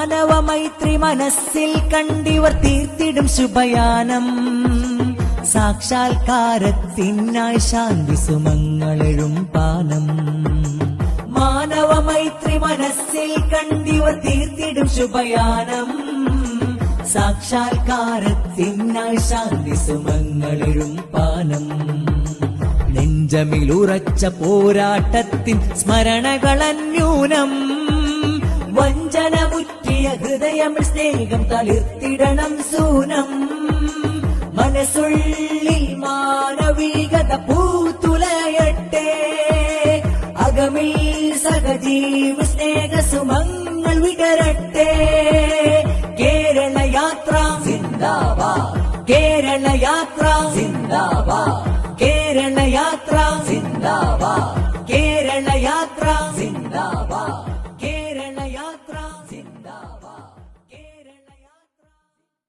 മാനവ മൈത്രി മനസ്സിൽ കണ്ടിവർ തീർത്തിടും ശുഭയാനം. സാക്ഷാത്കാരത്തിനായി ശാന്തി സുമങ്ങളെഴും പാനം. മാനവ മൈത്രി മനസ്സിൽ കണ്ടിവർ തീർത്തിടും ശുഭയാനം. സാക്ഷാത്കാരത്തിനായി ശാന്തി സുമങ്ങളെഴും പാനം. നെഞ്ചമിലുറച്ച പോരാട്ടത്തിൻ സ്മരണകളന്യൂനം. വഞ്ചന മുറ്റിയ ഹൃദയമിൽ സ്നേഹം തളിർത്തിടണം സൂനം. മനസ്സുള്ളിൽ മാനവികത പൂത്തുലയട്ടെ. അകമിൽ സഹജീവ സ്നേഹ സുമങ്ങൾ വിടരട്ടെ. കേരള യാത്ര സിന്ദാബാദ്, കേരള യാത്ര സിന്ദാബാദ്, കേരള യാത്ര സിന്ദാബാദ്, കേരള യാത്ര സിന്ദാബാദ്, കേരള യാത്ര.